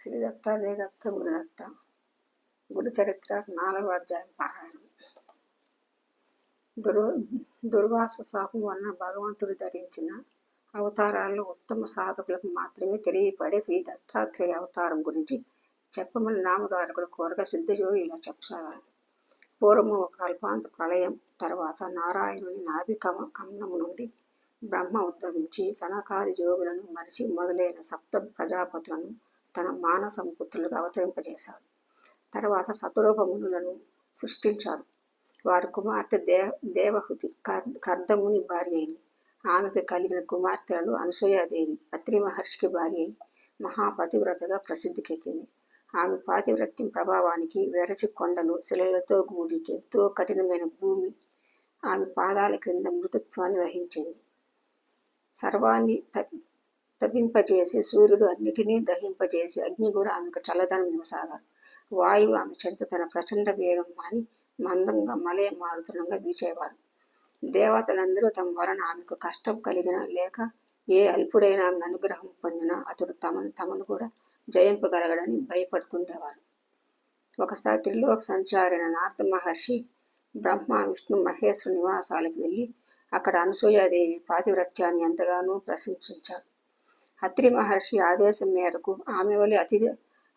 శ్రీ దత్త జయదత్త గురుదత్త గురు చరిత్ర 4వ అధ్యాయం పారాయణం. దుర్వాస శాపం వలన భగవంతుడు ధరించిన అవతారాల్లో ఉత్తమ సాధకులకు మాత్రమే తెలియపడే శ్రీ దత్తాత్రేయ అవతారం గురించి చెప్పమని నామధారకుడు కోరగా సిద్ధయోగి ఇలా చెప్పసాగాడు. పూర్వము ఒక కల్పాంత ప్రళయం తర్వాత నారాయణుని నాభి కమలము నుండి బ్రహ్మ ఉద్భవించి సనకాది యోగులను మరిచి మొదలైన సప్త ప్రజాపతులను తన మానసం పుత్రులకు అవతరింపజేశాడు. తర్వాత శతరూపమునులను సృష్టించాడు. వారి కుమార్తె దేవహుతి కర్దముని భార్య అయింది. ఆమెకు కలిగిన కుమార్తెలను అనసూయాదేవి అత్రి మహర్షికి భార్య అయి మహాపతివ్రతగా ప్రసిద్ధికెక్కింది. ఆమె పాతివ్రత్యం ప్రభావానికి వెరసి కొండలు శిలలతో కూడి ఎంతో కఠినమైన భూమి ఆమె పాదాల క్రింద మృతుత్వాన్ని వహించింది. సర్వాన్ని తపింపజేసి సూర్యుడు అన్నిటినీ దహింపజేసి అగ్ని కూడా ఆమెకు చల్లదనం ఇవ్వసాగారు. వాయువు ఆమె చెంత తన ప్రచండ వేగం మాని మందంగా మలయ మారుతనంగా వీచేవాడు. దేవతలందరూ తమ వలన ఆమెకు కష్టం కలిగిన లేక ఏ అల్పుడైన ఆమెను అనుగ్రహం పొందినా అతడు తమను కూడా జయింపగలగడని భయపడుతుండేవారు. ఒకసారి త్రిలోక సంచారైన నారద మహర్షి బ్రహ్మ విష్ణు మహేశ్వరు నివాసాలకు వెళ్ళి అక్కడ అనసూయాదేవి పాతివ్రత్యాన్ని ఎంతగానో ప్రశంసించాడు. అత్రి మహర్షి ఆదేశం మేరకు ఆమె వలె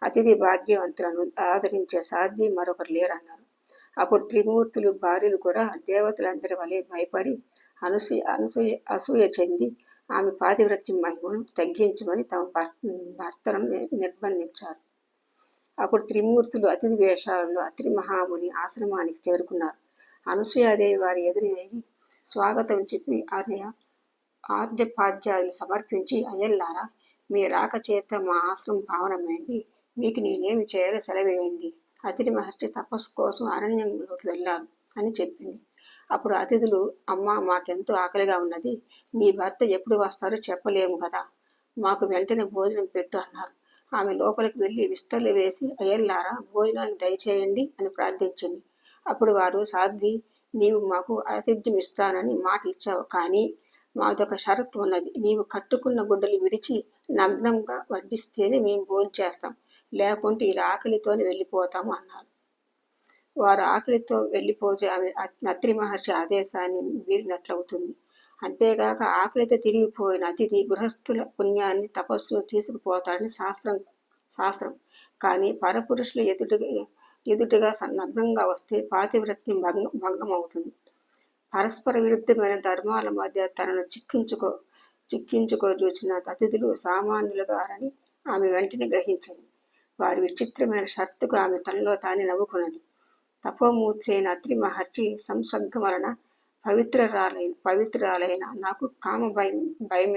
అతిథి భాగ్యవంతులను ఆదరించే సాధ్వి మరొకరు లేరన్నారు. అప్పుడు త్రిమూర్తులు భార్యలు కూడా దేవతలందరి వలె భయపడి అసూయ చెంది ఆమె పాతివ్రత్యం మహిమను తగ్గించమని తమ భర్తలను నిర్బంధించారు. అప్పుడు త్రిమూర్తులు అతిథి వేషాలలో అత్రి మహాముని ఆశ్రమానికి చేరుకున్నారు. అనసూయాదేవి వారి ఎదురు స్వాగతం చెప్పి ఆర్జపాద్యాలు సమర్పించి, అయ్యల్లారా, మీ రాక చేత మా ఆశ్రమం పావనమైంది. మీకు నేనేమి చేయాలో సెలవేయండి. అతిథి మహర్షి తపస్సు కోసం అరణ్యంలోకి వెళ్ళారు అని చెప్పింది. అప్పుడు అతిథులు, అమ్మ, మాకెంతో ఆకలిగా ఉన్నది. నీ భర్త ఎప్పుడు వస్తారో చెప్పలేము కదా, మాకు వెంటనే భోజనం పెట్టు అన్నారు. ఆమె లోపలికి వెళ్ళి విస్తళ్ళు వేసి, అయ్యల్లారా, భోజనాన్ని దయచేయండి అని ప్రార్థించింది. అప్పుడు వారు, సాధ్వి, నీవు మాకు ఆతిథ్యం ఇస్తానని మాట ఇచ్చావు, కానీ మాదొక షరతు ఉన్నది. నీవు కట్టుకున్న గుడ్డలు విడిచి నగ్నంగా వడ్డిస్తేనే మేము భోంచేస్తాం, లేకుంటే ఇలా ఆకలితోనే వెళ్ళిపోతాము అన్నారు. వారు ఆకలితో వెళ్ళిపోతే ఆమె అత్రి మహర్షి ఆదేశాన్ని మీరినట్లవుతుంది. అంతేగాక ఆకలితో తిరిగిపోయిన అతిథి గృహస్థుల పుణ్యాన్ని తపస్సును తీసుకుపోతాడని శాస్త్రం. కానీ పరపురుషులు ఎదుటిగా నగ్నంగా వస్తే పాతివ్రత్యం భంగమవుతుంది. పరస్పర విరుద్ధమైన ధర్మాల మధ్య తనను చిక్కించుకో చూచిన అతిథులు సామాన్యులుగారని ఆమె వెంటనే గ్రహించింది. వారి విచిత్రమైన షరతుకు ఆమె తనలో తానే నవ్వుకున్నది. తపోమూర్తి అయిన అత్రి మహర్షి సంసర్గం వలన పవిత్రాలైన నాకు కామ భయం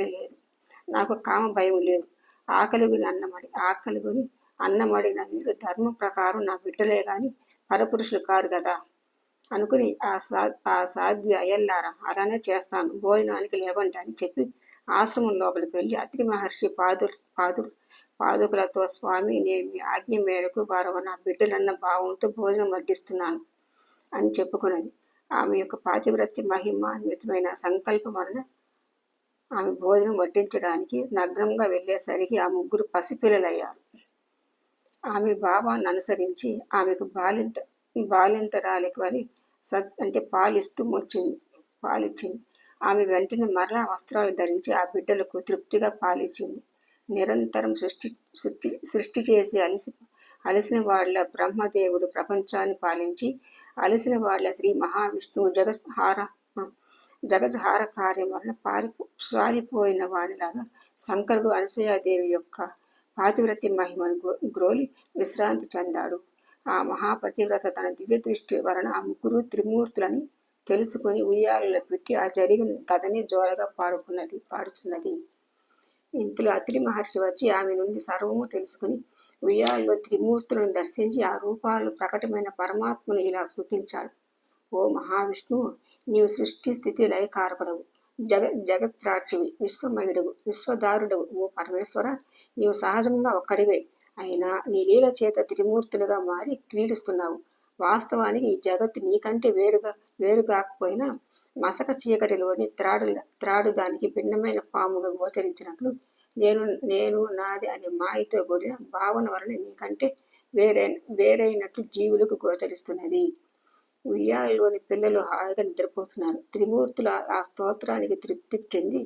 లేదు. ఆకలిగొని అన్నమడిన మీరు ధర్మం ప్రకారం నా బిడ్డలే గాని పరపురుషులు కారు కదా అనుకుని ఆ సాధ్వి, అయ్యల్లారా, అలానే చేస్తాను, భోజనానికి లేవండి అని చెప్పి ఆశ్రమం లోపలికి వెళ్ళి అత్రి మహర్షి పాదుకులతో, స్వామి, నేను మీ ఆజ్ఞ మేరకు వారు నా బిడ్డలన్న భావంతో భోజనం వడ్డిస్తున్నాను అని చెప్పుకున్నది. ఆమె యొక్క పాతివ్రత్య మహిమాన్వితమైన సంకల్పం వలన ఆమె భోజనం వడ్డించడానికి నగ్నంగా వెళ్ళేసరికి ఆ ముగ్గురు పసిపిల్లలయ్యారు. ఆమె భావాన్ని అనుసరించి ఆమెకు బాలింతరాలికి వలి అంటే పాలిచ్చింది. ఆమె వెంటనే మరలా వస్త్రాలు ధరించి ఆ బిడ్డలకు తృప్తిగా పాలిచ్చింది. నిరంతరం సృష్టి చేసి అలసిన వాళ్ళ బ్రహ్మదేవుడు ప్రపంచాన్ని పాలించి అలసిన వాళ్ళ శ్రీ మహావిష్ణువు జగజ్హార కార్యం వలన సారిపోయిన వానిలాగా శంకరుడు అనసూయాదేవి యొక్క పాతివ్రత్య మహిమను గ్రోలి విశ్రాంతి చెందాడు. ఆ మహాపతివ్రత తన దివ్య దృష్టి వలన ఆ ముగ్గురు త్రిమూర్తులని తెలుసుకుని ఉయ్యాలలో పెట్టి ఆ జరిగిన కథని జోరగా పాడుతున్నది. ఇంతలో అత్రి మహర్షి వచ్చి ఆమె నుండి సర్వము తెలుసుకుని ఉయ్యాలలో త్రిమూర్తులను దర్శించి ఆ రూపాలు ప్రకటమైన పరమాత్మను ఇలా స్తుతించాడు. ఓ మహావిష్ణువు, నీవు సృష్టి స్థితి లయకారకుడవు, జగత్రాక్షివి, విశ్వమయుడవు, విశ్వదారుడవు. ఓ పరమేశ్వర, నీవు సహజంగా ఒక్కడివే, అయినా నీ లీల చేత త్రిమూర్తులుగా మారి క్రీడిస్తున్నావు. వాస్తవానికి ఈ జగత్తు నీకంటే వేరుగాకపోయినా మసక చీకటిలోని త్రాడు దానికి భిన్నమైన పాముగా గోచరించినట్లు నేను నేను నాది అనే మాయతో కూడిన భావన వలన నీకంటే వేరైనట్లు జీవులకు గోచరిస్తున్నది. ఉయ్యాలలోని పిల్లలు హాయిగా నిద్రపోతున్నారు. త్రిమూర్తులు ఆ స్తోత్రానికి తృప్తి చెంది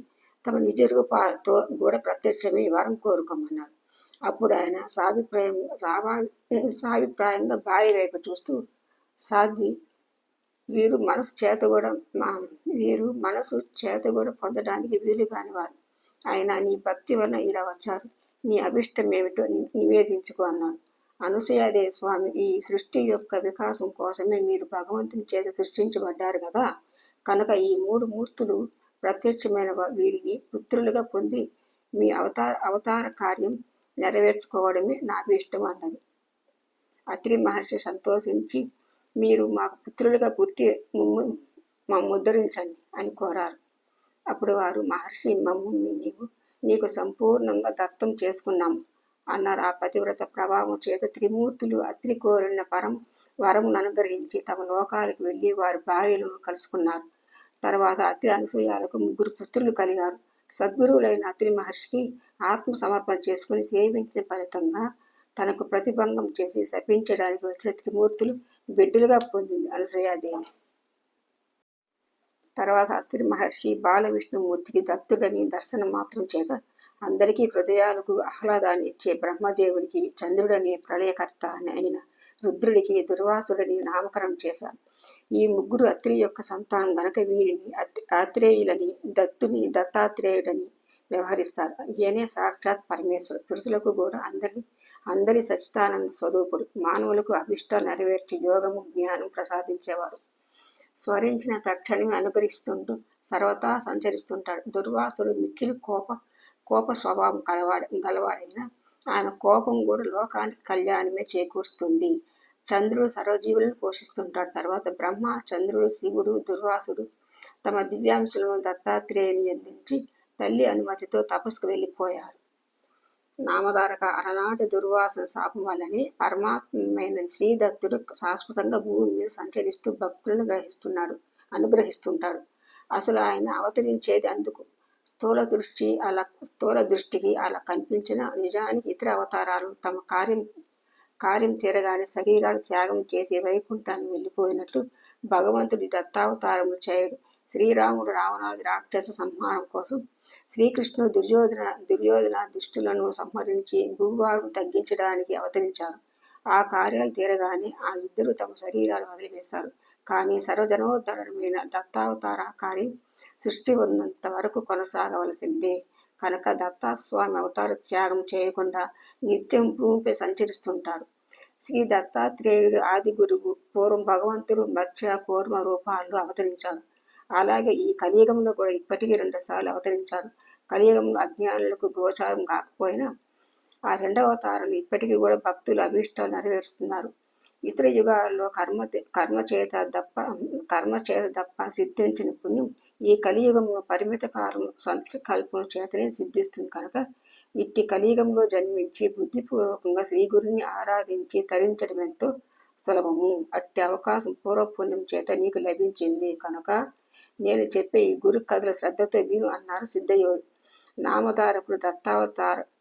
తమ నిజ రూపాలతో కూడా ప్రత్యక్షమై వరం కోరుకోమన్నారు. అప్పుడు ఆయన సాభిప్రాయంగా భార్య వైపు చూస్తూ, సాధ్వి, వీరు మనసు చేత కూడా పొందడానికి వీలు కాని వారు. ఆయన నీ భక్తి వలన ఇలా వచ్చారు. నీ అభిష్టం ఏమిటో నివేదించుకో అన్నాడు. అనసూయాదేవి, స్వామి, ఈ సృష్టి యొక్క వికాసం కోసమే మీరు భగవంతుని చేత సృష్టించబడ్డారు కదా. కనుక ఈ 3 మూర్తులు ప్రత్యక్షమైన వీరిని పుత్రులుగా పొంది మీ అవతార కార్యం నెరవేర్చుకోవడమే నా అభిష్టం అన్నది. అత్రి మహర్షి సంతోషించి, మీరు మాకు పుత్రులుగా పుట్టి ముద్రించండి అని కోరారు. అప్పుడు వారు, మహర్షి, మమ్ము నీకు సంపూర్ణంగా దత్తం చేసుకున్నాము అన్నారు. ఆ పతివ్రత ప్రభావం చేత త్రిమూర్తులు అత్రి కోరిన వరమును అనుగ్రహించి తమ లోకాలకు వెళ్ళి వారి భార్యలను కలుసుకున్నారు. తర్వాత అత్రి అనసూయాలకు 3 పుత్రులు కలిగారు. సద్గురువులైన అత్రి మహర్షికి ఆత్మ సమర్పణ చేసుకుని సేవించిన ఫలితంగా తనకు ప్రతిభంగం చేసి శపించడానికి వచ్చిన త్రిమూర్తులు బిడ్డలుగా పొందింది అనసూయాదేవి. తర్వాత అత్రి మహర్షి బాల విష్ణుమూర్తికి దత్తుడని దర్శనం మాత్రం చేత అందరికీ హృదయాలకు ఆహ్లాదాన్ని ఇచ్చే బ్రహ్మదేవునికి చంద్రుడని ప్రళయకర్త అయిన రుద్రుడికి దుర్వాసుడని నామకరణం చేశారు. ఈ 3 అత్రి యొక్క సంతానం గనక వీరిని ఆత్రేయులని, దత్తాత్రేయుడని వ్యవహరిస్తారు. ఈయనే సాక్షాత్ పరమేశ్వరుడు. శృతులకు కూడా అందరి సచితానంద స్వరూపుడు. మానవులకు అభిష్టాలు నెరవేర్చి యోగము జ్ఞానం ప్రసాదించేవాడు. స్మరించిన తక్షణమే అనుగ్రహిస్తుంటూ సర్వతా సంచరిస్తుంటాడు. దుర్వాసుడు మిక్కిలి కోప స్వభావం గలవాడైన ఆయన కోపం కూడా లోకానికి కళ్యాణమే చేకూరుస్తుంది. చంద్రుడు సర్వజీవులను పోషిస్తుంటాడు. తర్వాత బ్రహ్మ, చంద్రుడు, శివుడు, దుర్వాసుడు తమ దివ్యాంశులను దత్తాత్రేయుని అందించి తల్లి అనుమతితో తపస్సుకు వెళ్ళిపోయారు. నామధారక అలనాటి దుర్వాసన శాపం వల్లనే పరమాత్మైన శ్రీదత్తుడు శాశ్వతంగా భూమి మీద సంచరిస్తూ భక్తులను అనుగ్రహిస్తుంటాడు. అసలు ఆయన అవతరించేది అందుకు. స్థూల దృష్టికి అలా కనిపించిన నిజానికి ఇతర అవతారాలు తమ కార్యం తీరగానే శరీరాలు త్యాగం చేసి వైకుంఠాన్ని వెళ్ళిపోయినట్లు భగవంతుడి దత్తావతారములు చేయడు. శ్రీరాముడు రావణాది రాక్షస సంహారం కోసం, శ్రీకృష్ణుడు దుర్యోధన దుష్టులను సంహరించి భూభారం తగ్గించడానికి అవతరించారు. ఆ కార్యాలు తీరగానే ఆ ఇద్దరు తమ శరీరాలు వదిలివేశారు. కానీ సర్వజనోద్ధరణమైన దత్తావతార కార్యం సృష్టి ఉన్నంత వరకు కొనసాగవలసిందే. కనుక దత్తాస్వామి అవతార త్యాగం చేయకుండా నిత్యం భూమిపై సంచరిస్తుంటాడు. శ్రీ దత్తాత్రేయుడు ఆది గురువు. పూర్వం భగవంతుడు మత్స్య, కూర్మ రూపాల్లో అవతరించాడు. అలాగే ఈ కలియుగంలో కూడా ఇప్పటికీ 2 సార్లు అవతరించాడు. కలియుగంలో అజ్ఞానులకు గోచారం కాకపోయినా ఆ 2వ అవతారంలో ఇప్పటికీ కూడా భక్తులు అభీష్టాలు నెరవేరుస్తున్నారు. ఇతర యుగాల్లో కర్మ చేత తప్ప సిద్ధించిన పుణ్యం ఈ కలియుగంలో పరిమిత కాలం సంకల్పం చేతనే సిద్ధిస్తుంది. కనుక ఇట్టి కలియుగంలో జన్మించి బుద్ధిపూర్వకంగా శ్రీగురుని ఆరాధించి తరించడం ఎంతో సులభము. అట్టి అవకాశం పూర్వపుణ్యం చేత నీకు లభించింది. కనుక నేను చెప్పే ఈ గురు కథల శ్రద్ధతో విను అన్నారు సిద్ధయోగి. నామధారకుడు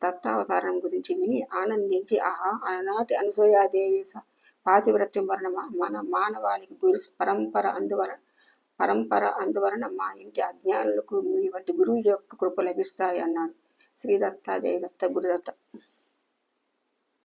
దత్తావతారం గురించి విని ఆనందించి, ఆహా, అలనాటి అనసూయాదేవి పాతివ్రత్యం వలన మన మానవాళికి గురు పరంపర అందువలన మా ఇంటి అజ్ఞానులకు మీ వంటి గురువు యొక్క కృప లభిస్తాయి అన్నాడు. శ్రీదత్త, జయదత్త, గురుదత్త.